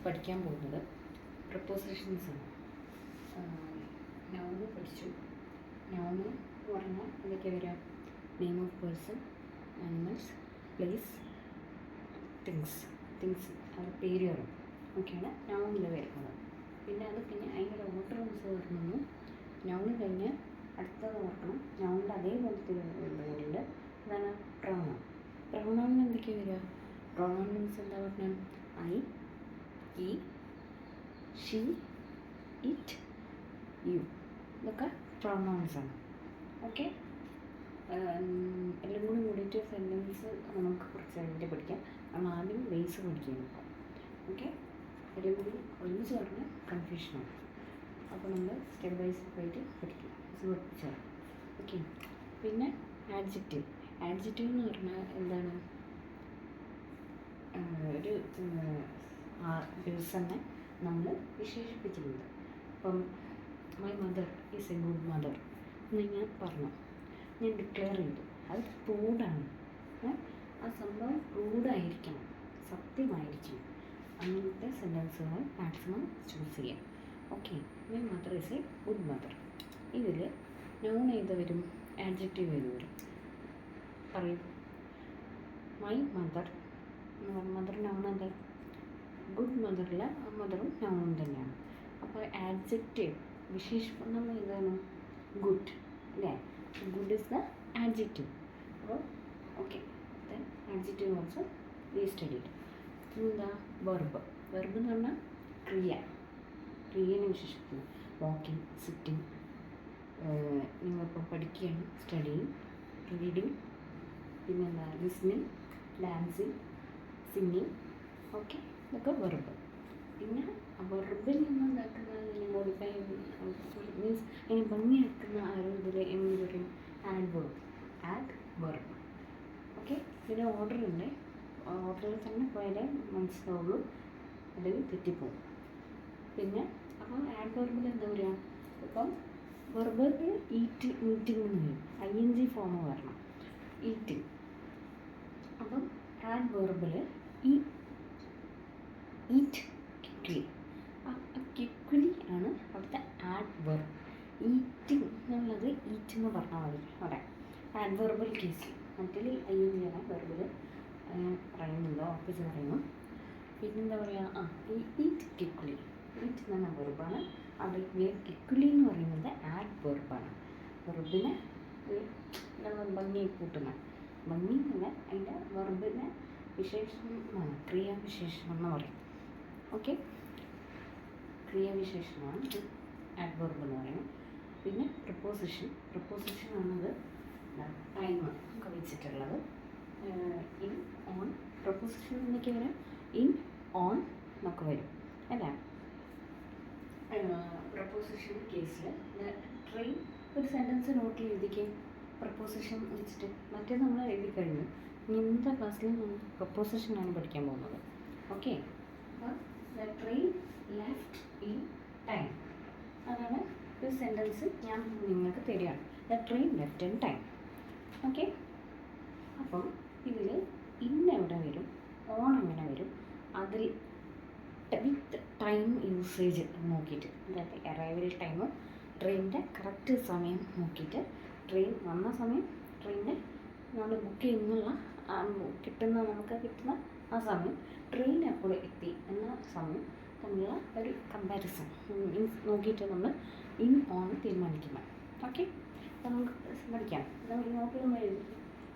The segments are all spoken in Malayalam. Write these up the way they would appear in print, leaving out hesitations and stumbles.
പഠിക്കാൻ പോകുന്നത് പ്രപ്പോസിഷൻസ് ആണ്. നൗണ് പഠിച്ചു. നൗണ് എന്ന് പറഞ്ഞാൽ എന്തൊക്കെ വരിക? Name of person, animals, place, things അത് പേര് വരും. ഒക്കെയാണ് നൗണിൽ വരുന്നത്. പിന്നെ അതിൻ്റെ ഓർഡർ അനുസരിച്ച് പറഞ്ഞു. നൗണ് കഴിഞ്ഞ് അടുത്തത് ഓർക്കണം. നൗണിൻ്റെ അതേപോലത്തെ വേർഡുകളിൽ അതാണ് പ്രൊണൗൺ. പ്രൊണൗണിന് എന്തൊക്കെയാണ് വരിക? പ്രൊണൗൺ മീൻസ് എന്താ പറഞ്ഞാൽ ഐ, ഈ, ഷീ, ഇറ്റ്, യു ഇതൊക്കെ പ്രൊണൗൺസ് ആണ്. ഓക്കെ, എല്ലാം കൂടിയിട്ട് സെൻറ്റൻസ് നമുക്ക് കുറച്ച് കഴിഞ്ഞിട്ട് പഠിക്കാം. നമ്മൾ ആദ്യം ബേസ് പഠിക്കുകയാണ് ഇപ്പോൾ. ഓക്കെ, എല്ലാം കൂടി ഒരുമിച്ച് പറഞ്ഞാൽ കൺഫ്യൂഷനാണ്. അപ്പോൾ നമ്മൾ സ്റ്റെപ്പ് ബൈ സ്റ്റെപ്പ് ആയിട്ട് പഠിക്കും. പഠിപ്പിച്ചു. ഓക്കെ, പിന്നെ ആഡ്ജക്റ്റീവ് എന്ന് പറഞ്ഞാൽ എന്താണ്? ഒരു പേഴ്സണെ നമ്മൾ വിശേഷിപ്പിച്ചിട്ടുണ്ട്. ഇപ്പം my mother is A good mother എന്ന് ഞാൻ പറഞ്ഞു, ഞാൻ ഡിക്ലെയർ ചെയ്തു. അത് ട്രൂഡാണ്. ആ സംഭവം ട്രൂഡായിരിക്കണം, സത്യമായിരിക്കണം. അങ്ങനത്തെ സെൻറ്റൻസുകൾ മാക്സിമം ചൂസ് ചെയ്യാം. Okay, my mother is A good mother. ഇതിൽ നൗൺ ഏത് വരും? ആഡ്ജക്റ്റീവ് ഏത് വരും? പറയും. മൈ മദർ നൗൺ അല്ലേ? ഗുഡ് മദറിൽ ആ മദറും നൗണും തന്നെയാണ്. അപ്പോൾ ആഡ്ജക്റ്റീവ് വിശേഷിപ്പം ഏതാണ്? ഗുഡ് അല്ലേ? Good is the adjective. അപ്പോൾ okay, then adjective also we studied. എന്താ? വെർബ് എന്ന് പറഞ്ഞാൽ ക്രിയനെ വിശേഷിപ്പിക്കുന്നു. വാക്കിംഗ്, സിറ്റിംഗ്, നിങ്ങളിപ്പോൾ പഠിക്കുകയാണ്, സ്റ്റഡിങ്, റീഡിങ്, പിന്നെന്താ ലിസ്ണിങ്, ഡാൻസിങ്, സിംഗിങ്. ഓക്കെ, ഇതൊക്കെ വെർബ്. പിന്നെ വെർബിൽ നിന്ന് എന്താക്കുന്നത്? മോഡിഫൈ മീൻസ് അതിന് ഭംഗിയാക്കുന്ന ഇതിൽ എന്ത് പറയും? Add verb. ഓക്കെ, പിന്നെ ഓർഡറുണ്ട്. ഓർഡറിൽ തന്നെ പോയാലേ മനസ്സിലാവുള്ളൂ, അല്ലെങ്കിൽ തെറ്റിപ്പോകും. പിന്നെ അപ്പോൾ ആഡ് വെർബിൽ എന്താ പറയുക? ഇപ്പം വെർബിൽ ഈറ്റിംഗ് എന്ന് പറയും. ING ഫോം വരണം, ഈറ്റിംഗ്. അപ്പം ആഡ് വെർബിൽ ഈറ്റ് ക്വിക്ലി. ക്വിക്ലി ആണ് അവിടുത്തെ ആഡ് വെർബ്. ഈറ്റിംഗ് എന്നുള്ളത് ഈറ്റ് എന്ന് പറഞ്ഞാൽ മതി അവിടെ ആഡ് വെർബൽ കേസിൽ. മറ്റേ ING ആണ് വെർബിൽ പറയുന്നുണ്ടോ ഓഫീസ് പറയുന്നു. പിന്നെന്താ പറയുക? Eat quickly. ഈറ്റ് എന്ന് പറഞ്ഞാൽ വെർബാണ്. അവിടെ ക്വിക്ലി എന്ന് പറയുന്നത് ആഡ് വെർബാണ്. വെർബിനെ നമ്മൾ ഭംഗി കൂട്ടുന്ന ഭംഗി എന്നല്ല, അതിൻ്റെ വെർബിനെ വിശേഷണമാണ്, ക്രിയാവിശേഷണം എന്ന് പറയും. ഓക്കെ, ക്രിയാവിശേഷണമാണ് ആഡ് വെർബ് എന്ന് പറയുന്നത്. പിന്നെ പ്രപ്പോസിഷൻ ആണത് ടൈം ഒക്കെ വെച്ചിട്ടുള്ളത്. In, on. പ്രപ്പോസിഷൻ എന്നൊക്കെ വരാം, ഇൻ, ഓൺ എന്നൊക്കെ വരും അല്ലേ? പ്രപ്പോസിഷൻ കേസിൽ ട്രെയിൻ ഒരു സെൻറ്റൻസ് നോട്ടിൽ എഴുതിക്കുക പ്രപ്പോസിഷൻ വെച്ചിട്ട്. മറ്റേ നമ്മൾ എഴുതി കഴിഞ്ഞു. ഇന്നത്തെ ക്ലാസ്സിൽ നമ്മൾ പ്രപ്പോസിഷനാണ് പഠിക്കാൻ പോകുന്നത്. ഓക്കെ, അപ്പോൾ the train left in time. അതാണ് ഒരു സെൻറ്റൻസ് ഞാൻ നിങ്ങൾക്ക് തരികയാണ്. The train left in time. Okay, അപ്പം ഇതിൽ ഇന്ന് എവിടെ വരും, ഓൺ എങ്ങനെ വരും, അതിൽ വിത്ത് ടൈം യൂസേജ് നോക്കിയിട്ട്, അതായത് അറൈവൽ ടൈം, ട്രെയിനിൻ്റെ കറക്റ്റ് സമയം നോക്കിയിട്ട്, ട്രെയിൻ വന്ന സമയം, ട്രെയിനിൻ്റെ നമ്മൾ ബുക്ക് ചെയ്യുന്നുള്ള നമുക്ക് കിട്ടുന്ന ആ സമയം, ട്രെയിൻ എപ്പോൾ എത്തി എന്ന സമയം തമ്മിലുള്ള ഒരു കമ്പാരിസൺ നോക്കിയിട്ട് നമ്മൾ ഇൻ ഓൺ തീരുമാനിക്കുന്നത്. ഓക്കെ, അപ്പോൾ നമുക്ക് പഠിക്കാം. നമ്മൾ നോക്കി നമ്മൾ എഴുതി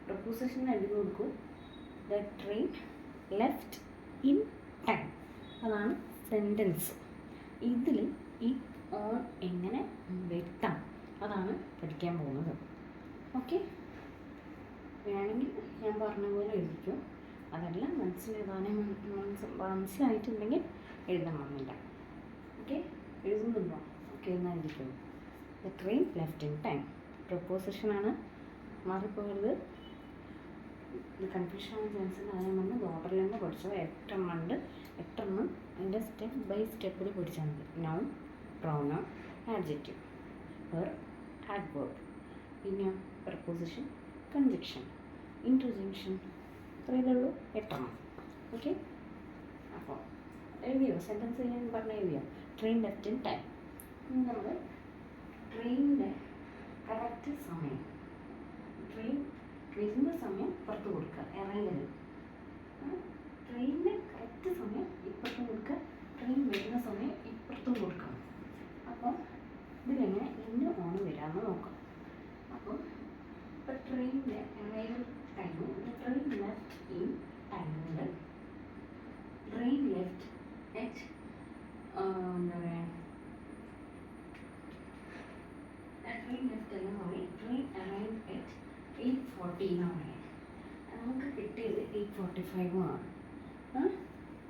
പ്രപ്പോസിഷൻ എഴുതി കൊടുക്കും. The train left in time. അതാണ് സെൻറ്റൻസ്. ഇതിൽ ഈ ഓൺ എങ്ങനെ വെട്ടാം അതാണ് പഠിക്കാൻ പോകുന്നത്. ഓക്കെ, വേണമെങ്കിൽ ഞാൻ പറഞ്ഞ പോലെ എഴുതിക്കും. അതെല്ലാം മനസ്സിലായിട്ടുണ്ടെങ്കിൽ എഴുതണമെന്നില്ല. ഓക്കെ, എഴുതുന്നുണ്ടോ? ഓക്കെ, എന്നാൽ എഴുതിക്കും. The train left in time. പ്രപ്പോസിഷനാണ്, മാറിപ്പോയത്. ഇത് കൺഫ്യൂഷൻ ആവാൻ ചാൻസ് ഉണ്ട്. അതിനെ നമ്മൾ ഓർഡറിൽ നിന്ന് പഠിച്ചോ. 8 അതിൻ്റെ സ്റ്റെപ്പ് ബൈ സ്റ്റെപ്പിൽ പഠിച്ചാൽ മതി. Noun, pronoun, adjective, verb, adverb, പിന്നെ പ്രപ്പോസിഷൻ, കൺജങ്ഷൻ, ഇൻറ്റർജങ്ഷൻ. ഇത്രയേ ഉള്ളൂ 8. ഓക്കെ, അപ്പോൾ എഴുതിയോ? സെൻറ്റൻസ് ഞാൻ പറഞ്ഞ എഴുതിയോ? Train left in time. നമ്മൾ ട്രെയിനിൻ്റെ കറക്റ്റ് സമയം, ട്രെയിൻ വരുന്ന സമയം പുറത്ത് കൊടുക്കുക, ഇറങ്ങൽ. ട്രെയിനിൻ്റെ കറക്റ്റ് സമയം ഇപ്പുറത്തും കൊടുക്കുക, ട്രെയിൻ വരുന്ന സമയം ഇപ്പുറത്തും കൊടുക്കണം. അപ്പോൾ ഇതിലെങ്ങനെ ഇന്ന് ഓണം വരാമെന്ന് നോക്കാം. അപ്പോൾ ഇപ്പോൾ ട്രെയിനിൻ്റെ arrival time, train left in ടൈമിൽ ട്രെയിൻ ലെഫ്റ്റ് അറ്റ് എന്താ പറയുക, ട്രെയിൻ ലെഫ്റ്റ് അല്ല പറയും, ട്രെയിൻ അറൈവ് അറ്റ് 8:40 എന്നാണ് പറയുക. നമുക്ക് കിട്ടിയത് 8:45 ആണ്.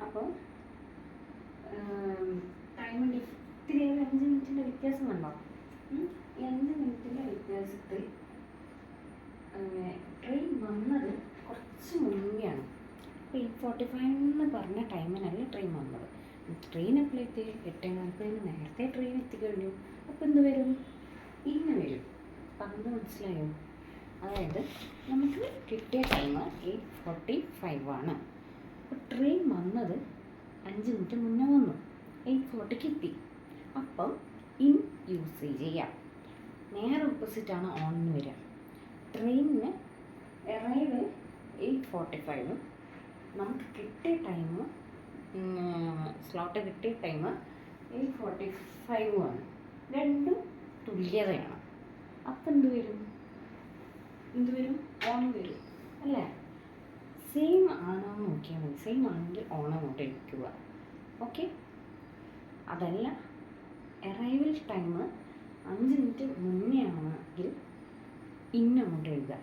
അപ്പോൾ ടൈമിൻ്റെ ഇത്തിരി 5 മിനിറ്റിൻ്റെ വ്യത്യാസം കണ്ടോ? ഈ 5 മിനിറ്റിൻ്റെ വ്യത്യാസത്തിൽ ട്രെയിൻ വന്നത് കുറച്ച് മുന്നെയാണ്. അപ്പോൾ 8:45 എന്ന് പറഞ്ഞ ടൈമിനല്ല ട്രെയിൻ വന്നത്. ട്രെയിൻ എപ്പോഴെത്തി? 8:40 നേരത്തെ ട്രെയിൻ എത്തിക്കഴിഞ്ഞു. അപ്പോൾ എന്ത് വരും? ഇന്ന് വരും. പറഞ്ഞത് മനസ്സിലായോ? അതായത് നമുക്ക് കിട്ടിയ ടൈം 8:45 ആണ്. അപ്പോൾ ട്രെയിൻ വന്നത് 5 മിനിറ്റ് മുന്നേ വന്നു, 8:40 എത്തി. അപ്പം ഇൻ യൂസേജ് ചെയ്യാം. നേരെ ഓപ്പോസിറ്റാണ് ഓൺ എന്ന് വരിക. ട്രെയിനിന് അറൈവ് 8:45, നമുക്ക് കിട്ടിയ ടൈം, സ്ലോട്ട് കിട്ടിയ ടൈം 8:45 ആണ്. രണ്ടും തുല്യതയാണ്. അപ്പം എന്ത് വരും? ഓൺ വരും അല്ലേ? സെയിം ആണോ എന്ന് നോക്കിയാൽ മതി. സെയിം ആണെങ്കിൽ ഓൺ അങ്ങോട്ട് എടുക്കുക. ഓക്കെ. അതല്ല, അറൈവൽ ടൈം 5 മിനിറ്റ് മുന്നേ ആണെങ്കിൽ അങ്ങോട്ട് എഴുതുക.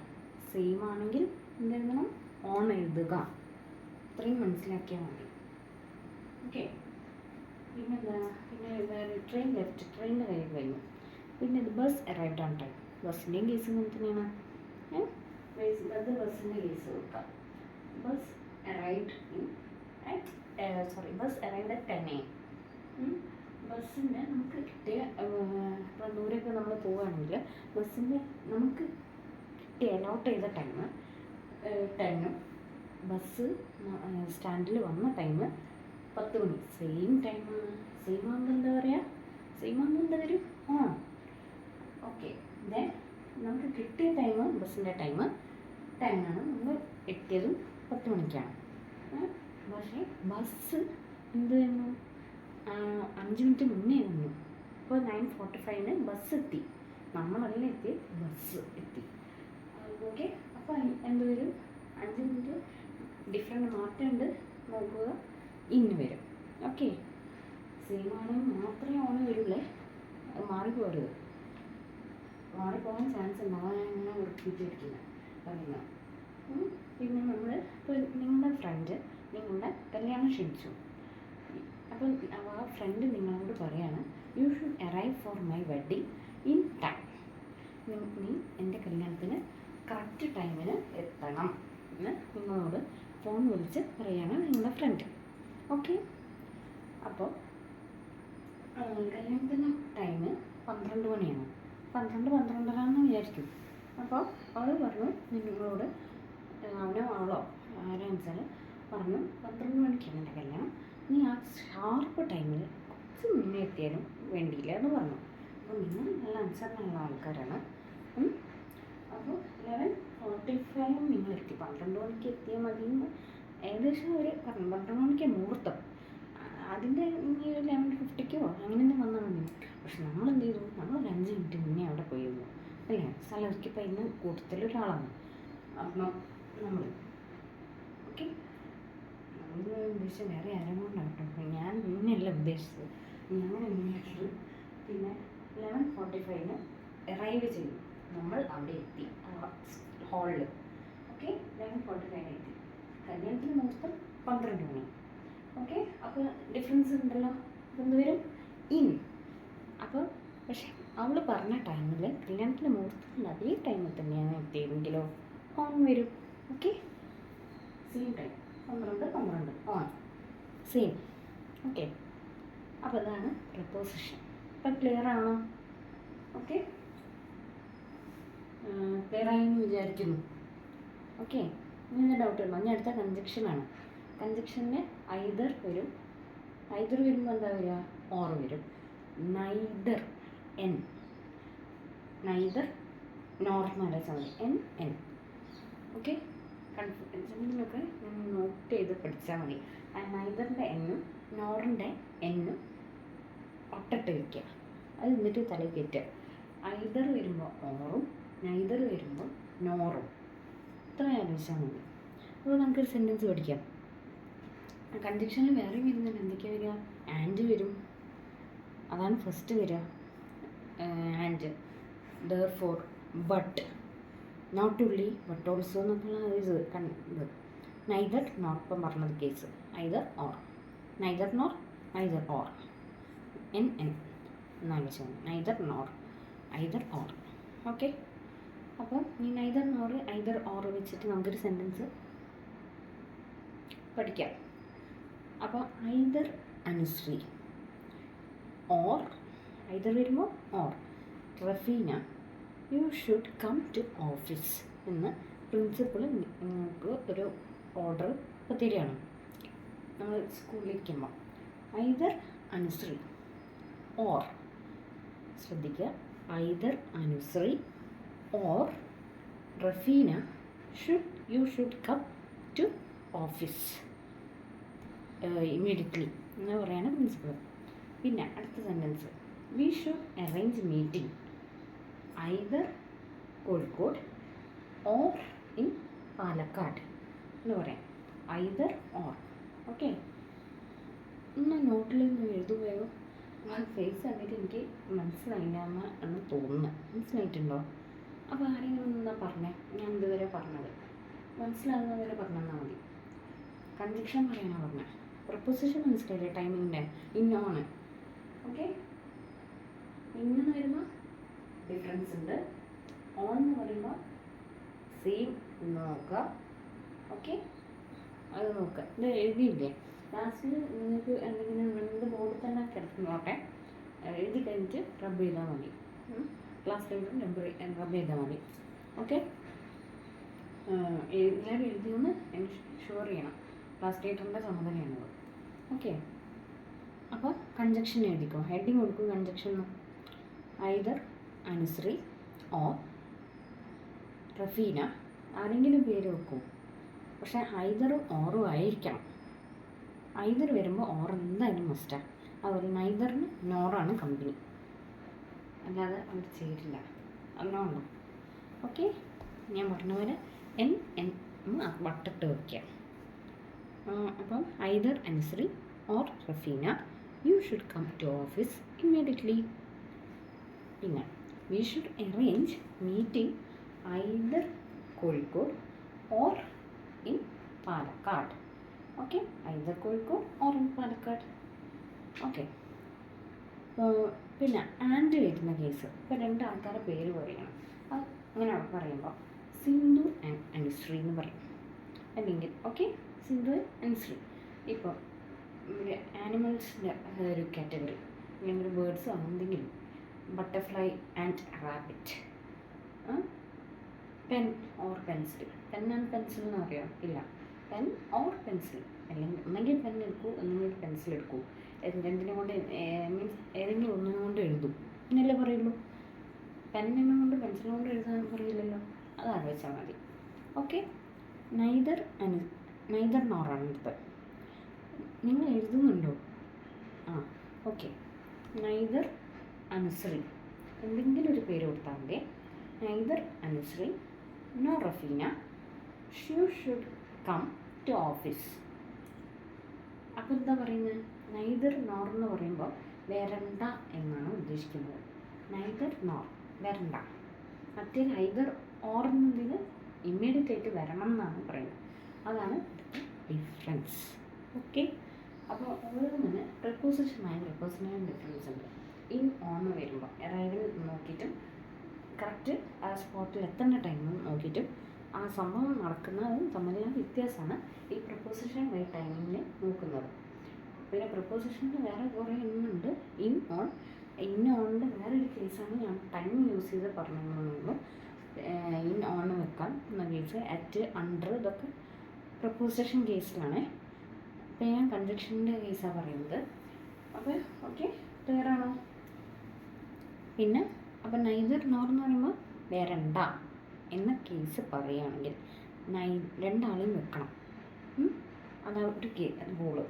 സെയിം ആണെങ്കിൽ എന്തെഴുതണം? ഓൺ എഴുതുക. ഇത്രയും മനസ്സിലാക്കിയാൽ മതി. ഓക്കെ. പിന്നെന്താ? പിന്നെ ട്രെയിൻ ലെഫ്റ്റ്, ട്രെയിനിൻ്റെ കാര്യം കഴിഞ്ഞു. പിന്നെ ഇത് ബസ് അറൈവ്ഡ് ഓൺ ടൈം. ബസ്സിൻ്റെയും കേസ് ഇങ്ങനെ തന്നെയാണ്. ബസ്സിൻ്റെ കേസ് കൊടുക്കാം. Bus arrived at 10 AM. ബസ്സിൻ്റെ നമുക്ക് കിട്ടിയ, ഇപ്പോൾ ദൂരെയൊക്കെ നമ്മൾ പോവുകയാണെങ്കിൽ ബസ്സിൻ്റെ നമുക്ക് കിട്ടിയ അലോട്ട് ചെയ്ത ടൈം 10, ബസ് സ്റ്റാൻഡിൽ വന്ന ടൈം 10 മണി. സെയിം ടൈമാണ്. സെയിം ആകുമ്പോൾ എന്താ പറയുക? സെയിം ആകുമ്പോൾ എന്താ വരും? ഓക്കെ. ദെൻ നമുക്ക് കിട്ടിയ ടൈം, ബസ്സിൻ്റെ ടൈം 10 ആണ്. നമ്മൾ എത്തിയതും 10 മണിക്കാണ്. പക്ഷേ ബസ് എന്ത് ചെയ്യുന്നു? 5 മിനിറ്റ് മുന്നേ വന്നു. ഇപ്പോൾ 9:45 ബസ് എത്തി. നമ്മളല്ല എത്തി, ബസ് എത്തി. ഓക്കെ. അപ്പോൾ എന്ത് വരും? 5 മിനിറ്റ് ഡിഫറെൻ്റ് മാറ്റമുണ്ട്. നോക്കുക, ഇന്ന് വരും. ഓക്കെ. സെയിം ആണെങ്കിൽ മാത്രമേ ഓൺ വരുള്ളേ. അത് മാറിപ്പോരുത്. മാറിപ്പോകാൻ ചാൻസ് ഉണ്ടാവാൻ അങ്ങനെ ഉറപ്പിച്ചിരിക്കുന്നത് പറയുന്നത്. പിന്നെ നമ്മൾ ഇപ്പോൾ നിങ്ങളുടെ ഫ്രണ്ട് നിങ്ങളുടെ കല്യാണം ക്ഷണിച്ചു. അപ്പോൾ ആ ഫ്രണ്ട് നിങ്ങളോട് പറയാണ്, you should arrive for my wedding in time. നീ എൻ്റെ കല്യാണത്തിന് കറക്റ്റ് ടൈമിന് എത്തണം എന്ന് നിങ്ങളോട് ഫോൺ വിളിച്ച് പറയാണ് നിങ്ങളുടെ ഫ്രണ്ട്. ഓക്കെ. അപ്പോൾ കല്യാണത്തിന് ടൈം 12 മണിയാണ്. 12:30 വിചാരിക്കും. അപ്പോൾ അവൾ പറഞ്ഞു നിങ്ങളോട്, അവനോ അവളോ ആരാണെന്ന് വെച്ചാൽ പറഞ്ഞു, 12 മണിക്കാണ് എൻ്റെ കല്യാണം, നീ ആ ഷാർപ്പ് ടൈമിൽ കുറച്ച് മുന്നേ എത്തിയാലും വേണ്ടിയില്ല എന്ന് പറഞ്ഞു. അപ്പോൾ നിങ്ങൾ നല്ല അനുസരണമുള്ള ആൾക്കാരാണ്. അപ്പോൾ 11:45 നിങ്ങൾ എത്തി. 12 മണിക്ക് എത്തിയാൽ മതി എന്ന് ഏകദേശം അവർ പറഞ്ഞു. 12 മണിക്ക് മുഹൂർത്തം. അതിൻ്റെ 11:50 അങ്ങനെ തന്നെ വന്നാൽ മതി. പക്ഷെ നമ്മൾ എന്ത് ചെയ്തു? നമ്മൾ 5 മിനിറ്റ് മുന്നേ അവിടെ പോയിരുന്നു അല്ലേ? സ്ഥലമൊക്കെ ഇന്ന് കൂട്ടത്തിലൊരാളാണ്. അപ്പം നമ്മൾ ഓക്കെ. നമ്മൾ ഉദ്ദേശിച്ചത് വേറെ ആരും കൊണ്ടാണ് കേട്ടോ. ഞാൻ ഇങ്ങനെയല്ല ഉദ്ദേശിച്ചത്. ഞാൻ എങ്ങനെയായിട്ട് പിന്നെ 11:45 അറൈവ് ചെയ്തു. നമ്മൾ അവിടെ എത്തി ഹാളിൽ. ഓക്കെ. 11:45 എത്തി. കല്യാണത്തിന് മുഹൂർത്തം 12 മണി. ഓക്കെ. അപ്പോൾ ഡിഫറൻസ് ഉണ്ടല്ലോ. അപ്പോൾ എന്ത് വരും? ഇൻ. അപ്പോൾ പക്ഷെ അവൾ പറഞ്ഞ ടൈമിൽ കല്യാണത്തിന് മുഹൂർത്തത്തിൽ അതേ ടൈമിൽ തന്നെയാണ് എത്തിയതെങ്കിലോ ഓൺ വരും. Okay. Same time 12 on same. Okay. അപ്പോൾ അതാണ് പ്രപ്പോസിഷൻ. അപ്പം ക്ലിയർ ആണോ? ഓക്കെ. ക്ലിയർ ആയെന്ന് വിചാരിക്കുന്നു. ഓക്കെ. ഇനി ഡൗട്ട് ഉണ്ടോ? ഞാൻ അടുത്ത കൺജക്ഷനാണ്. കൺജക്ഷന് ഐദർ വരും ഐദർ വരുമ്പോൾ എന്താ വരിക? ഓർ വരും. നൈദർ എൻ, നൈദർ നോർമൽ മതി, എൻ. ഓക്കെ, കൺഫ്യൂഷനിലൊക്കെ നോട്ട് ചെയ്ത് പഠിച്ചാൽ മതി. നൈദറിൻ്റെ എന്നും നോറിൻ്റെ എന്നും ഒട്ടിട്ട് വയ്ക്കുക. അത് എന്നിട്ട് തലയിൽ കയറ്റുക. ഐദർ വരുമ്പോൾ ഓറും നൈദർ വരുമ്പോൾ നോറും. ഇത്ര ആലോചിച്ചാൽ മതി. അപ്പോൾ നമുക്കൊരു സെൻറ്റൻസ് പഠിക്കാം. കൺജക്ഷനിൽ വേറെ വരുന്നുണ്ട്. എന്തൊക്കെയാണ് വരിക? ആൻഡ് വരും, അതാണ് ഫസ്റ്റ് വരിക. And, therefore, but, not only but also എന്നൊക്കെയുള്ള ഇത്. നൈദർ നോട്ട്, ഇപ്പം പറഞ്ഞത് case. Either or, neither nor, either or. എൻ എന്നാലോചിച്ചാൽ neither nor, either or. Okay, അപ്പോൾ ഈ നൈദർ നോർ ഐദർ ഓർ വെച്ചിട്ട് നമുക്കൊരു സെൻറ്റൻസ് പഠിക്കാം. അപ്പോൾ ഐദർ അനുശ്രീ ഓർ, ഐദർ വരുമ്പോൾ or, Rafeena you should come to office എന്ന് പ്രിൻസിപ്പൾ നിങ്ങൾക്ക് ഒരു ഓർഡർ ഇപ്പോൾ തരികയാണ് നമ്മൾ സ്കൂളിലിരിക്കുമ്പോൾ. ഐദർ അനുശ്രീ ഓർ, ശ്രദ്ധിക്കുക, either Anusree or Rafeena you should come to office immediately എന്ന് പറയാണ് പ്രിൻസിപ്പൾ. പിന്നെ അടുത്ത sentence, we should arrange meeting either Kozhikode or in Palakkad എന്ന് പറയാം. Either or. ഓക്കെ, ഒന്ന് നോട്ടിൽ നിന്ന് എഴുതുകയോ ഫേസ് കണ്ടിട്ട് എനിക്ക് മനസ്സിലായില്ല എന്ന് തോന്നുന്നു. മനസ്സിലായിട്ടുണ്ടോ? അപ്പോൾ ആരെങ്കിലും ഒന്നാ പറഞ്ഞേ, ഞാൻ ഇതുവരെ പറഞ്ഞത് മനസ്സിലാകുന്നവരെ പറഞ്ഞാൽ മതി. കൺജക്ഷൻ പറയാനാണ് പറഞ്ഞത്. പ്രപ്പോസിഷൻ മനസ്സിലായില്ലേ? ടൈമിങ്ങിൻ്റെ ഇന്നോണ്. ഓക്കെ, ഇന്നെന്ന് വരുമ്പോൾ ഡിഫറൻസ് ഉണ്ട്. ഓൺ എന്ന് പറയുമ്പോൾ സെയിം നോക്കുക. ഓക്കെ, അത് നോക്കുക. ഇത് എഴുതിയില്ലേ? ലാസ്റ്റിൽ നിങ്ങൾക്ക് എന്തെങ്കിലും രണ്ട് ബോർഡിൽ തന്നെ കിടക്കുന്നോട്ടെ, എഴുതി കഴിഞ്ഞിട്ട് റബ്ബ് ചെയ്താൽ മതി. ക്ലാസ് കഴിഞ്ഞിട്ട് റബ്ബ് ചെയ്താൽ മതി. ഓക്കെ, എല്ലാവരും എഴുതിയൊന്ന് ഷുവർ ചെയ്യണം. ക്ലാസ് ടീച്ചറിൻ്റെ ചുമതലയാണത്. ഓക്കെ, അപ്പോൾ കൺജക്ഷൻ എഴുതിക്കോ. ഹെഡിങ് കൊടുക്കും conjunction. Either Anusree or Rafeena, ആരെങ്കിലും പേര് വെക്കും. പക്ഷേ ഐദറും ഓറും ആയിരിക്കണം. ഐദർ വരുമ്പോൾ ഓർ എന്തായാലും മസ്റ്റാണ്. അതുപോലെ നൈദറിന് നോറാണ് കമ്പനി, അല്ലാതെ അവർ ചെയ്തിട്ടില്ല. അതുകൊണ്ടോ? ഓക്കെ, ഞാൻ പറഞ്ഞ പോലെ എൻ വട്ടിട്ട് വയ്ക്കുക. അപ്പം either Anusree or Rafeena you should come to office immediately. പിന്നെ we should arrange meeting either Kozhikode or in Palakkad. Okay, either Kozhikode or in Palakkad. Okay, പിന്നെ ആൻഡ് വരുന്ന കേസ്, ഇപ്പോൾ രണ്ട് ആൾക്കാരുടെ പേര് പറയണം. അത് അങ്ങനെ പറയുമ്പോൾ സിന്ധു ആൻഡ് അനുശ്രീ എന്ന് പറയും. അല്ലെങ്കിൽ ഓക്കെ, സിന്ധു അനുശ്രീ. ഇപ്പോൾ ആനിമൽസിൻ്റെ ഒരു കാറ്റഗറി, അല്ലെങ്കിൽ ബേർഡ്സ് എന്തെങ്കിലും, butterfly and rabbit. Pen or pencil. Pen and pencil എന്ന് അറിയാം? ഇല്ല, പെൻ ഓർ പെൻസിൽ. അല്ലെങ്കിൽ ഒന്നെങ്കിൽ പെൻ എടുക്കൂ, ഒന്നെങ്കിൽ പെൻസിൽ എടുക്കൂ. രണ്ടിനെ കൊണ്ട് മീൻസ് ഏതെങ്കിലും ഒന്നിനെ കൊണ്ട് എഴുതും എന്നല്ലേ പറയുള്ളൂ. പെന്നിനെ കൊണ്ട് പെൻസിലിനെ കൊണ്ട് എഴുതാൻ പറയില്ലല്ലോ. അത് ആലോചിച്ചാൽ മതി. ഓക്കെ, നൈദർ നോറാണ് അടുത്തത്. നിങ്ങൾ എഴുതുന്നുണ്ടോ? ആ, ഓക്കെ. നൈദർ അനുശ്രീ, എന്തെങ്കിലും ഒരു പേര് കൊടുത്താൽ മതി. Neither Anushree no Rafeena you should come to office. അപ്പോൾ എന്താ പറയുന്നത്? നൈദർ നോർ എന്ന് പറയുമ്പോൾ വരണ്ട എന്നാണ് ഉദ്ദേശിക്കുന്നത്. നൈദർ നോർ, വരണ്ട. മറ്റേ ഐദർ ഓർ എന്നതിന് ഇമ്മീഡിയറ്റ് ആയിട്ട് വരണം എന്നാണ് പറയുന്നത്. അതാണ് ഡിഫറൻസ്. ഓക്കെ, അപ്പോൾ ഓരോന്നിന് പ്രപ്പോസിഷനായ ഡിഫറൻസ് ഉണ്ട്. ഇൻ ഓൺ വരുമ്പോൾ അറൈവൽ നോക്കിയിട്ടും കറക്റ്റ് ആ സ്പോട്ടിൽ എത്തേണ്ട ടൈമും നോക്കിയിട്ടും ആ സംഭവം നടക്കുന്നതും തമ്മിലുള്ള വ്യത്യാസമാണ് ഈ പ്രപ്പോസിഷൻ ബൈ ടൈമിങ്ങിൽ നോക്കുന്നത്. പിന്നെ പ്രപ്പോസിഷനിൽ വേറെ കുറേ എണ്ണമുണ്ട്. ഇൻ ഓണിൻ്റെ വേറൊരു കേസാണ് ഞാൻ ടൈം യൂസ് ചെയ്ത് പറഞ്ഞിരുന്നുള്ളൂ. ഇൻ ഓൺ വെക്കാം എന്ന കേസ്, അറ്റ്, അണ്ടർ, ഇതൊക്കെ പ്രപ്പോസിഷൻ കേസിലാണ്. അപ്പോൾ ഞാൻ കൺജക്ഷൻ്റെ കേസാണ് പറയുന്നത്. അപ്പോൾ ഓക്കെ, ക്ലിയർ ആണോ? പിന്നെ അപ്പം നൈദർ നോർ എന്ന് പറയുമ്പോൾ വരണ്ട എന്ന കേസ് പറയുകയാണെങ്കിൽ രണ്ടാളെയും വെക്കണം. അതാണ് ഒരു റൂള്.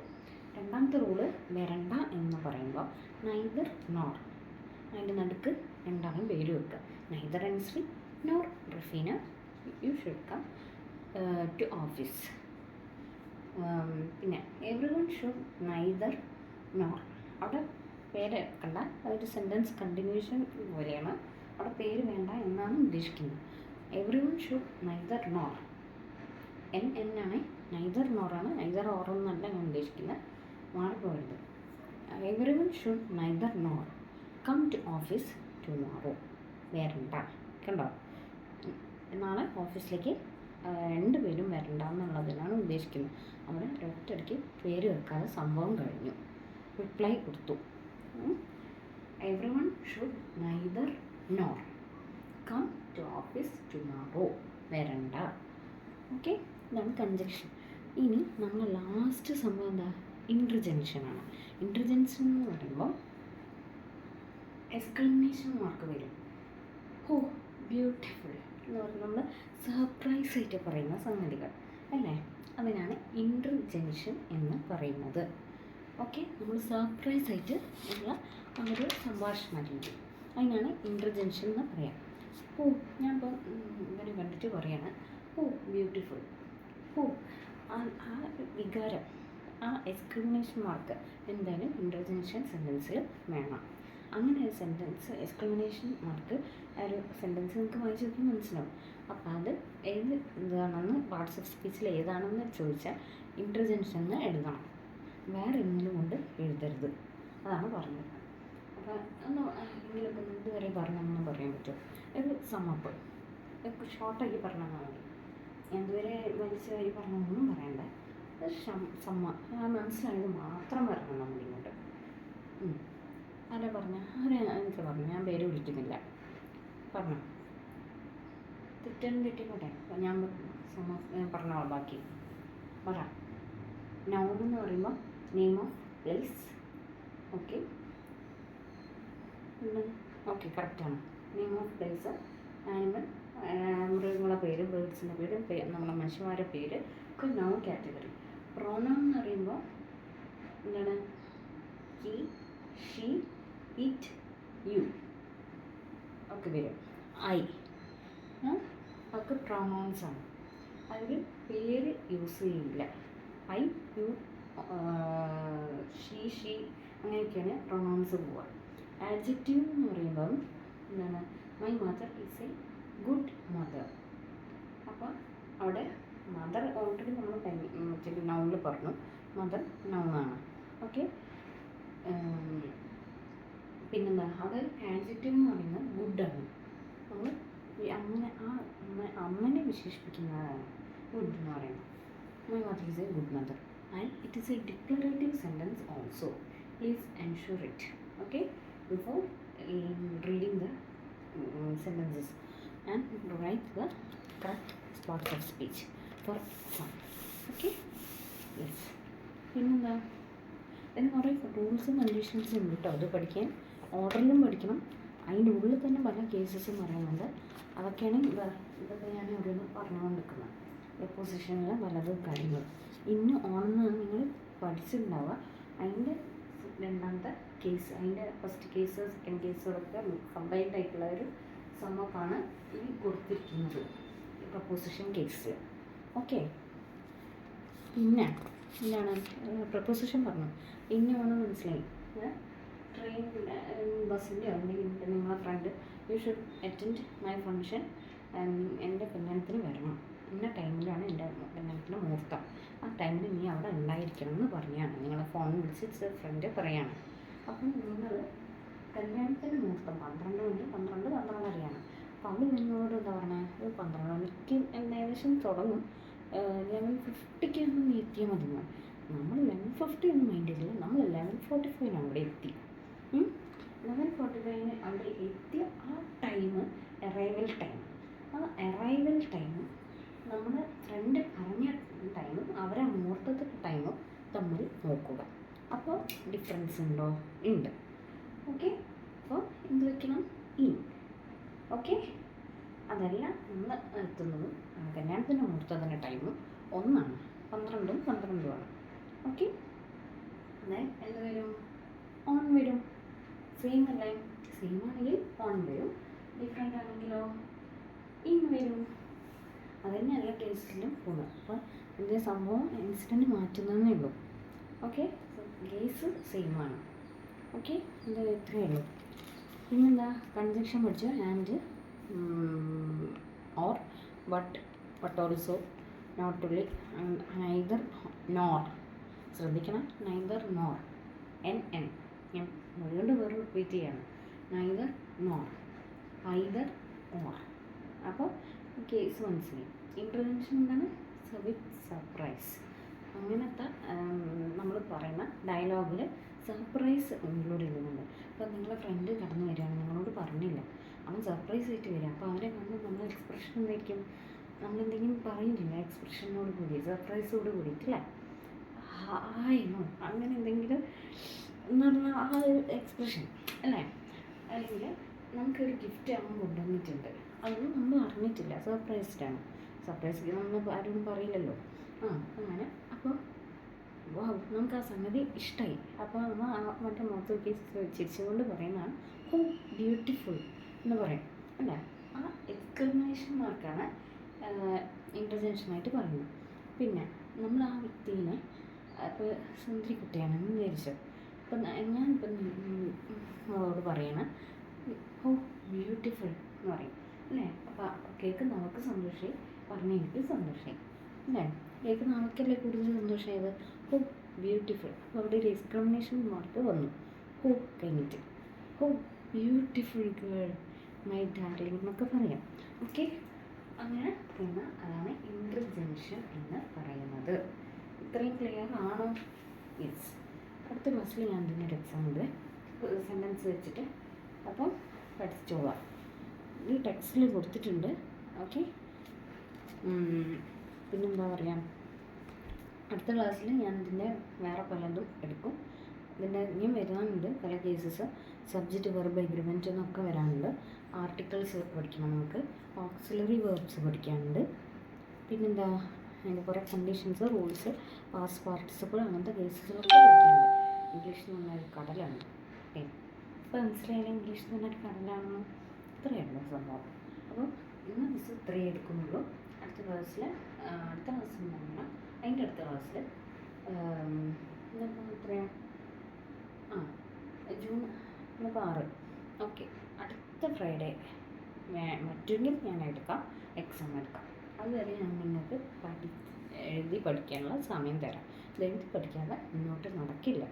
രണ്ടാമത്തെ റൂള് വരണ്ട എന്ന് പറയുമ്പോൾ നൈദർ നോർ, അതിൻ്റെ നടുക്ക് രണ്ടാളും പേര് വെക്കുക. Neither Ansri nor Rafeena you should come to office. പിന്നെ everyone should neither nor, അവിടെ പേര് വെക്കണ്ട, അതൊരു സെൻറ്റൻസ് കണ്ടിന്യൂഷൻ പോലെയാണ്. അവിടെ പേര് വേണ്ട എന്നാണ് ഉദ്ദേശിക്കുന്നത്. Everyone should neither nor, ആണ് നൈദർ നോറാണ്, നൈദർ ഓറൊന്നല്ല ഞാൻ ഉദ്ദേശിക്കുന്നത്, മാറിപ്പോയത്. Everyone should neither nor come to office tomorrow, വരണ്ട. കണ്ടോ, നാളെ ഓഫീസിലേക്ക് രണ്ടുപേരും വരണ്ട എന്നുള്ളതിനാണ് ഉദ്ദേശിക്കുന്നത്. അവിടെ ഒറ്റയടിക്ക് പേര് വെക്കാതെ സംഭവം കഴിഞ്ഞു, റിപ്ലൈ കൊടുത്തു. Everyone should neither nor come to office tomorrow, വരണ്ട. ഓക്കെ, ഇതാണ് കൺജക്ഷൻ. ഇനി നമ്മൾ ലാസ്റ്റ് സംഭവം എന്താ? ഇൻ്റർജെൻഷനാണ്. ഇൻ്റർജെൻഷൻ എന്ന് പറയുമ്പോൾ എക്സ്ക്ലമേഷൻ മാർക്ക് വരും. ഓ ബ്യൂട്ടിഫുൾ എന്ന് പറഞ്ഞാൽ നമ്മൾ സർപ്രൈസ് ആയിട്ട് പറയുന്ന സംഗതികൾ അല്ലേ, അതിനാണ് ഇൻ്റർജെൻഷൻ എന്ന് പറയുന്നത്. ഓക്കെ, നമ്മൾ സർപ്രൈസ് ആയിട്ട് ഉള്ള ഒരു സംഭാഷണ രീതി, അതിനാണ് ഇൻ്റർജെൻഷൻ എന്ന് പറയാം. ഓ ഞാനിപ്പോൾ ഇങ്ങനെ കണ്ടിട്ട് പറയാണ്, ഓ ബ്യൂട്ടിഫുൾ. ഓ ആ വികാരം, ആ എക്സ്ക്ലമേഷൻ മാർക്ക് എന്തായാലും ഇൻ്റർജെൻഷൻ സെൻറ്റൻസിൽ വേണം. അങ്ങനെ ഒരു സെൻറ്റൻസ് എക്സ്ക്ലമേഷൻ മാർക്ക് ഒരു സെൻറ്റൻസ് നിങ്ങൾക്ക് വായിച്ച് നോക്കി മനസ്സിലാവും. അപ്പോൾ അത് ഏത് ഇതാണെന്ന് പാർട്സ് ഓഫ് സ്പീച്ചിൽ ഏതാണെന്ന് ചോദിച്ചാൽ ഇൻ്റർജെൻഷൻ എന്ന് എഴുതണം, വേറെ എന്തെങ്കിലും കൊണ്ട് എഴുതരുത്. അതാണ് പറഞ്ഞത്. അപ്പോൾ ഒന്ന് എങ്കിലൊക്കെ ഇതുവരെ പറഞ്ഞതെന്ന് പറയാൻ പറ്റുമോ? ഒരു സമ്മപ്പ് ഷോർട്ടാക്കി പറഞ്ഞാൽ മതി. എന്തുവരെ വലിച്ച വരി പറഞ്ഞൊന്നും പറയണ്ട, മനസ്സിലായത് മാത്രം പറയണം നമ്മളിങ്ങോട്ട്. ആരാ പറഞ്ഞ എനിക്ക് പറഞ്ഞു, ഞാൻ പേര് വിളിക്കുന്നില്ല, പറഞ്ഞു തെറ്റിക്കോട്ടെ. ഞാൻ പറഞ്ഞോളാം, ബാക്കി പറ. നൗൺ എന്ന് പറയുമ്പോൾ name of place. Okay okay, കറക്റ്റാണ്. നെയിം ഓഫ് പ്ലേസ്, ആനിമൽ, മൃഗങ്ങളുടെ പേര്, ബേർഡ്സിൻ്റെ പേര്, നമ്മുടെ മനുഷ്യന്മാരുടെ പേര് ഒക്കെ നൗൺ കാറ്റഗറി. പ്രോനൗൺ എന്ന് പറയുമ്പോൾ എന്താണ്? ഹി, ഷീ, ഇറ്റ്, യു ഒക്കെ വരും. ഐ ഒക്കെ പ്രൊനൗൺസ് ആണ്. അതിൽ പേര് യൂസ് ചെയ്യില്ല. ഐ, യു, ഷീ അങ്ങനെയൊക്കെയാണ് പ്രൊനൗൺസ് പോവുക. ആഡ്ജക്റ്റീവ് എന്ന് പറയുമ്പം എന്താണ്? My mother is A good mother. അപ്പോൾ അവിടെ മദർ ഓൾറെഡി നമ്മൾ നൗണിൽ പറഞ്ഞു, മദർ നൗണാണ്. ഓക്കെ, പിന്നെന്താ? അത് ആഡ്ജക്റ്റീവ് എന്ന് പറയുന്നത് ഗുഡാണ്. നമ്മൾ അങ്ങനെ അമ്മനെ വിശേഷിപ്പിക്കുന്നതാണ് ഗുഡ് എന്ന് പറയുന്നത്. My mother is A good mother and it is A declarative sentence also. Please ensure it, okay, before reading the sentences and write the correct parts of speech for fun. Okay, yes. പിന്നെന്താ? അതിന് കുറേ റൂൾസും കണ്ടീഷൻസും ഉണ്ട് കേട്ടോ. അത് പഠിക്കാൻ ഓർഡറിലും പഠിക്കണം. അതിൻ്റെ ഉള്ളിൽ തന്നെ പല കേസസും പറയുന്നുണ്ട്. അതൊക്കെയാണ് ഇതൊക്കെ ഞാൻ ഓരോന്ന് പറഞ്ഞുകൊണ്ടിരിക്കുന്നത്. പ്രൊപ്പോസിഷനിലെ പലതും കാര്യങ്ങൾ ഇന്ന് ഓണെന്ന് നിങ്ങൾ പഠിച്ചിട്ടുണ്ടാവുക. അതിൻ്റെ രണ്ടാമത്തെ കേസ്, അതിൻ്റെ ഫസ്റ്റ് കേസ് സെക്കൻഡ് കേസുകളൊക്കെ കമ്പൈൻഡ് ആയിട്ടുള്ള ഒരു സമ്മപ്പാണ് ഈ കൊടുത്തിരിക്കുന്നത്, പ്രൊപ്പോസിഷൻ കേസ്. ഓക്കെ, പിന്നെ എന്താണ് പ്രൊപ്പോസിഷൻ പറഞ്ഞു. പിന്നെ വേണം മനസ്സിലായി. ട്രെയിൻ, ബസ്സിൻ്റെ അല്ലെങ്കിൽ നിങ്ങളെ friend you should attend my function, എൻ്റെ കല്യാണത്തിന് വരണം, ഇന്ന ടൈമിലാണ് എൻ്റെ കല്യാണത്തിന് മുഹൂർത്തം, ആ ടൈമിൽ നീ അവിടെ ഉണ്ടായിരിക്കണം എന്ന് പറഞ്ഞാണ്. നിങ്ങളെ ഫോൺ വിളിച്ച് ഫ്രണ്ട് പറയാണ്. അപ്പം നിങ്ങൾ കല്യാണത്തിന് മുഹൂർത്തം 12 മണി, 12:30 അപ്പോൾ അത് നിങ്ങളോട് എന്താ പറഞ്ഞത്? ഒരു 12 മണിക്ക് ഏകദേശം തുടങ്ങും, 11:50 നീ എത്തിയാൽ മതി. നമ്മൾ 11:50 ഒന്നും മൈൻഡ് ചെയ്തില്ല, നമ്മൾ 11:45 അവിടെ എത്തി. 11:45 അവിടെ എത്തിയ ആ ടൈം അറൈവൽ ടൈം. ആ അറൈവൽ ടൈം നമ്മുടെ ഫ്രണ്ട് പറഞ്ഞ ടൈമും അവരെ മുഹൂർത്തത്തിൻ്റെ ടൈമും തമ്മിൽ ഡിഫറൻസ് ഉണ്ടോ? ഉണ്ട്. ഓക്കെ, അപ്പോൾ എന്ത് വയ്ക്കണം? ഇൻ. ഓക്കെ, അതല്ല നമ്മൾ എത്തുന്നതും കല്യാണത്തിൻ്റെ മുഹൂർത്തത്തിൻ്റെ ടൈമും ഒന്നാണ്, 12 12 ഓക്കെ, അതെ എന്ത് വരും? ഓൺ വരും. സെയിം അല്ലേ? സെയിം ആണെങ്കിൽ ഓൺ വരും, ഡിഫറെൻ്റ് ആണെങ്കിലോ ഇൻ വരും. അതുതന്നെ എല്ലാ കേസിലും പോകുന്നത്. അപ്പോൾ ഇതിൻ്റെ സംഭവം ഇൻസിഡൻറ്റ് മാറ്റുന്നതേ ഉള്ളൂ. ഓക്കെ, കേസ് സെയിം ആണ്. ഓക്കെ, എന്താ ഇത്രയേ ഉള്ളൂ. പിന്നെന്താ? കൺജങ്ഷൻ പഠിച്ചു. And, or, but also, not only, neither, nor. ശ്രദ്ധിക്കണം, നൈദർ നോർ, ഞാൻ വീണ്ടും റിപ്പീറ്റ് ചെയ്യാണ്. Neither nor, either or. അപ്പോൾ കേസ് മനസ്സിലായി. ഇൻ്റർവെൻഷൻ എന്താണ്? With surprise. അങ്ങനത്തെ നമ്മൾ പറയുന്ന ഡയലോഗിൽ സർപ്രൈസ് ഇൻക്ലൂഡ് ചെയ്യുന്നുണ്ട്. അപ്പോൾ നിങ്ങളെ ഫ്രണ്ട് കടന്നു വരികയാണ്, നിങ്ങളോട് പറഞ്ഞില്ല, അവൻ സർപ്രൈസ് ആയിട്ട് വരിക. അപ്പോൾ അവരെ കണ്ട് നമ്മൾ എക്സ്പ്രഷൻ എന്തായിരിക്കും? നമ്മളെന്തെങ്കിലും പറയുന്നില്ല എക്സ്പ്രഷനോട് കൂടി, സർപ്രൈസോട് കൂടിയിട്ടില്ലേ? ഹായ്ന്നോ അങ്ങനെ എന്തെങ്കിലും എന്ന് പറഞ്ഞാൽ ആ ഒരു എക്സ്പ്രഷൻ അല്ലേ? അല്ലെങ്കിൽ നമുക്കൊരു ഗിഫ്റ്റ് അവൻ കൊണ്ടുവന്നിട്ടുണ്ട്, അതൊന്നും നമ്മൾ അറിഞ്ഞിട്ടില്ല, സർപ്രൈസ്ഡാണ്. സർപ്രൈസ് നമ്മൾ ആരും പറയില്ലല്ലോ. അങ്ങനെ അപ്പോൾ നമുക്ക് ആ സംഗതി ഇഷ്ടമായി. അപ്പോൾ നമ്മൾ മറ്റേ മുഖത്ത് ചിരിച്ചുകൊണ്ട് പറയുന്നതാണ് ഓ ബ്യൂട്ടിഫുൾ എന്ന് പറയും അല്ലേ? ആ എക്സ്ക്ലമേഷൻ മാർക്കാണ് ഇൻ്റർജെൻഷനായിട്ട് പറയുന്നത്. പിന്നെ നമ്മൾ ആ വ്യക്തിനെ ഇപ്പോൾ സുന്ദരി കുട്ടിയാണെന്ന് വിചാരിച്ചോ. ഇപ്പം ഞാനിപ്പം നമ്മളോട് പറയണം ഓ ബ്യൂട്ടിഫുൾ എന്ന് പറയും അല്ലേ? അപ്പോൾ കേൾക്കുന്ന അവൾക്ക് സന്തോഷമായി, പറഞ്ഞ എനിക്ക് സന്തോഷമായി അല്ലേ? കേൾക്കുന്ന അവൾക്കല്ലേ കൂടുതൽ സന്തോഷമായത്? ഓ ബ്യൂട്ടിഫുൾ. അപ്പോൾ അവിടെ ഒരു എക്സ്ക്ലമേഷൻ മാർക്ക് വന്നു. ഓ കഴിഞ്ഞിട്ട് ഓ ബ്യൂട്ടിഫുൾ ഗേൾ, മൈ ഡാർലിംഗ് എന്നൊക്കെ പറയാം. ഓക്കെ, അങ്ങനെ പിന്നെ അതാണ് ഇൻ്റർജെൻഷൻ എന്ന് പറയുന്നത്. ഇത്രയും ക്ലിയർ ആണോ? യെസ്. അടുത്ത ക്ലാസ്സിൽ ഞാൻ തന്നെ ഒരു എക്സാം ഉണ്ട്, സെൻറ്റൻസ് വെച്ചിട്ട്. അപ്പം പഠിച്ചോളാം. ഇത് ടെക്സ്റ്റിൽ കൊടുത്തിട്ടുണ്ട്. ഓക്കെ, പിന്നെന്താ പറയുക, അടുത്ത ക്ലാസ്സിൽ ഞാൻ ഇതിൻ്റെ വേറെ പലതും എടുക്കും. ഇതിൻ്റെ ഇനിയും വരാനുണ്ട് പല കേസസ്. സബ്ജക്റ്റ്, വെർബ്, എഗ്രിമെൻറ്റ് എന്നൊക്കെ വരാനുണ്ട്. ആർട്ടിക്കിൾസ് പഠിക്കണം നമുക്ക്. ഓക്സിലറി വേർബ്സ് പഠിക്കാനുണ്ട്. പിന്നെന്താ, അതിൻ്റെ കുറേ കണ്ടീഷൻസ്, റൂൾസ്, പാസ്റ്റ് പാർട്ടിസിപ്പിൾ, അങ്ങനത്തെ കേസസിലൊക്കെ പഠിക്കാനുണ്ട്. ഇംഗ്ലീഷ് എന്ന് പറഞ്ഞാൽ ഒരു കടലാണ്. ഇപ്പോൾ മനസ്സിലായാലും ഇംഗ്ലീഷ് എന്ന് പറഞ്ഞാൽ കടലാണെന്ന്. ഇത്രയുള്ള സംഭവം. അപ്പോൾ ഇന്ന് മിസ് ഇത്രയേ എടുക്കുന്നുള്ളൂ. അടുത്ത ക്ലാസ്സിൽ പറഞ്ഞാൽ അതിൻ്റെ അടുത്ത ക്ലാസ്സിൽ ഇന്നിപ്പോൾ എത്രയാണ്? ജൂൺ 6. ഓക്കെ, അടുത്ത ഫ്രൈഡേ മറ്റെങ്കിൽ ഞാൻ എടുക്കാം, എക്സാം എടുക്കാം. അതുവരെ ഞാൻ നിങ്ങൾക്ക് എഴുതി പഠിക്കാനുള്ള സമയം തരാം. ഇത് എഴുതി പഠിക്കാതെ മുന്നോട്ട് നടക്കില്ല.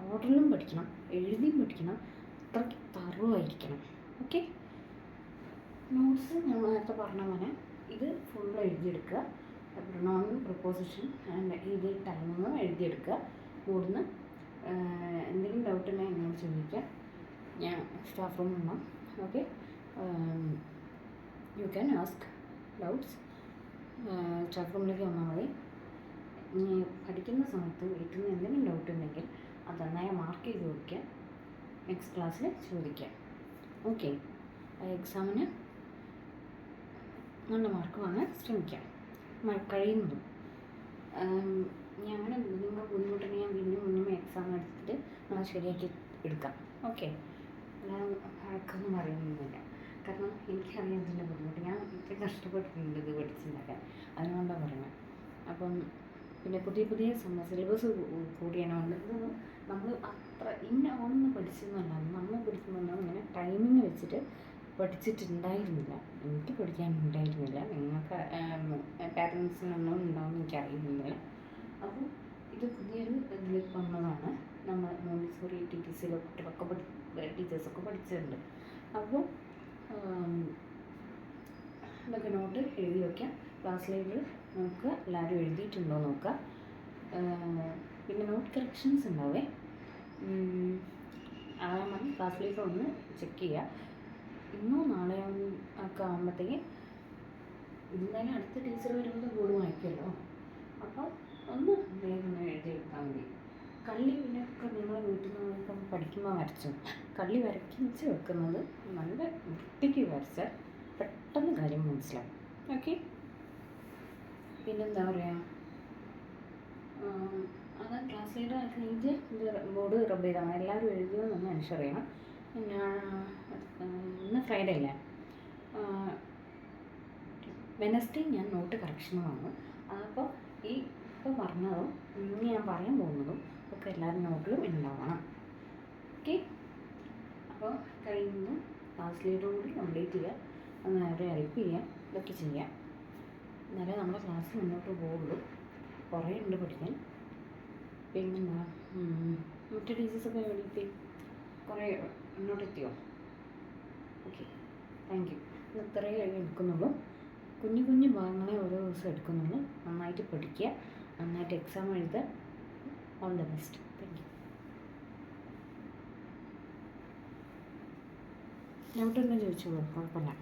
ഓർഡറിലും പഠിക്കണം, എഴുതിയും പഠിക്കണം, അത്രയ്ക്ക് തറവായിരിക്കണം. ഓക്കെ, നോട്ട്സ് ഞാൻ നേരത്തെ പറഞ്ഞ പോലെ ഇത് ഫുൾ എഴുതിയെടുക്കുക. പ്രൊനൗൺ, പ്രൊപ്പോസിഷൻ ആൻഡ് ഇത് ടൈമിങ്ങും എഴുതിയെടുക്കുക. കൂടുന്ന എന്തെങ്കിലും ഡൗട്ട് ഉണ്ടെങ്കിൽ എന്നോട് ചോദിക്കാം. ഞാൻ സ്റ്റാഫ് റൂമിൽ നിന്നോ. Okay, you can ask doubts. Staff റൂമിലേക്ക് വന്നാൽ മതി. ഇനി പഠിക്കുന്ന സമയത്ത് വീട്ടിൽ നിന്ന് എന്തെങ്കിലും ഡൗട്ട് ഉണ്ടെങ്കിൽ അത് നന്നായി മാർക്ക് ചെയ്ത് വയ്ക്കുക, നെക്സ്റ്റ് ക്ലാസ്സിൽ ചോദിക്കാം. ഓക്കെ, എക്സാമിന് നല്ല മാർക്ക് വാങ്ങാൻ ശ്രമിക്കാം കഴിയുന്നതും. ഞാൻ നിങ്ങൾ ബുദ്ധിമുട്ടുണ്ടെങ്കിൽ ഞാൻ മുന്നേ എക്സാം എടുത്തിട്ട് നമ്മൾ ശരിയാക്കി എടുക്കാം. ഓക്കെ, ഞാൻ വഴക്കൊന്നും പറയുന്നില്ല, കാരണം എനിക്കറിയാം ഇതിൻ്റെ ബുദ്ധിമുട്ട്. ഞാൻ ഇത്ര കഷ്ടപ്പെട്ടിട്ടുണ്ട് ഇത് പഠിച്ചുണ്ടാക്കാൻ, അതുകൊണ്ടാണ് പറയുന്നത്. അപ്പം പിന്നെ പുതിയ പുതിയ സിലബസ് കൂടിയാണ് വന്നത്. നമ്മൾ അത്ര ഓണൊന്നും പഠിച്ചെന്നല്ല, നമ്മൾ പഠിക്കുമ്പോൾ ഇങ്ങനെ ടൈമിങ് വെച്ചിട്ട് പഠിച്ചിട്ടുണ്ടായിരുന്നില്ല. എനിക്ക് പഠിക്കാനുണ്ടായിരുന്നില്ല, നിങ്ങൾക്ക് പാരൻസിനൊന്നും ഉണ്ടാവുമെന്ന് എനിക്കറിയുന്നില്ല. അപ്പോൾ ഇത് പുതിയൊരു ഇതിൽ വന്നതാണ്. നമ്മൾ മോണ്ടിസോറി TTCയിലെ കുട്ടികളൊക്കെ ടീച്ചേഴ്സൊക്കെ പഠിച്ചിട്ടുണ്ട്. അപ്പോൾ ഇതൊക്കെ നോട്ട് എഴുതി വയ്ക്കാം. ക്ലാസ് ലൈബ്രറി നോക്കുക, എല്ലാവരും എഴുതിയിട്ടുണ്ടോ നോക്കുക. പിന്നെ നോട്ട് കറക്ഷൻസ് ഉണ്ടാവേ, അതാണ് ക്ലാസ് ലൈബ്രറി ഒന്ന് ചെക്ക് ചെയ്യുക. ഇന്നോ നാളെയോ ഒക്കെ ആകുമ്പോഴത്തേക്ക് എന്തായാലും അടുത്ത ടീച്ചർ വരുമ്പോൾ ബോർഡ് വായിക്കുമല്ലോ, അപ്പോൾ ഒന്ന് വേഗം എഴുതിയെടുത്താൽ മതി. കള്ളി പിന്നൊക്കെ നിങ്ങൾ വീട്ടിൽ നിന്നൊക്കെ പഠിക്കുമ്പോൾ വരച്ചു. കള്ളി വരയ്ക്കിച്ച് വെക്കുന്നത് നല്ല വൃത്തിക്ക് വരച്ചാൽ പെട്ടെന്ന് കാര്യം മനസ്സിലാവും. ഓക്കെ, പിന്നെന്താ പറയുക, അത് ക്ലാസ് ലീഡർ കഴിഞ്ഞ് ബോർഡ് റബ്ബ് ചെയ്താൽ മതി. എല്ലാവരും എഴുതിയെന്നൊന്ന് അനുസരിക്കണം. പിന്നെ ഇന്ന് ഫ്രൈഡേ അല്ലേ, വെനസ്ഡേ ഞാൻ നോട്ട് കറക്ഷന് വന്നു. അപ്പോൾ ഈ ഇപ്പോൾ പറഞ്ഞതും ഇനി ഞാൻ പറയാൻ പോകുന്നതും ഒക്കെ എല്ലാവരും നോട്ടിലും ഉണ്ടാവണം. ഓക്കെ, അപ്പോൾ കഴിയുന്നു ക്ലാസ് ലീഡറും കൂടി കംപ്ലീറ്റ് ചെയ്യുക, ഒന്ന് അവരെ ഹെൽപ്പ് ചെയ്യുക, ഇതൊക്കെ ചെയ്യാം. എന്നാലേ നമ്മുടെ ക്ലാസ് മുന്നോട്ട് പോവുള്ളൂ. കുറേ ഉണ്ട് പഠിക്കാൻ. പിന്നെന്താ, മറ്റു ടീച്ചേഴ്സൊക്കെ എവിടെയെത്തി? കുറേ മുന്നോട്ടെത്തിയോ? Okay, thank you. ഇത്രയേ എടുക്കുന്നുള്ളൂ. കുഞ്ഞു കുഞ്ഞു ഭാഗങ്ങളെ ഓരോ ദിവസം എടുക്കുന്നുള്ളൂ. നന്നായിട്ട് പഠിക്കുക, നന്നായിട്ട് എക്സാം എഴുതുക. All the best. Thank you. ഡൗട്ടൊന്നും ചോദിച്ചോളൂ, കുഴപ്പമില്ല.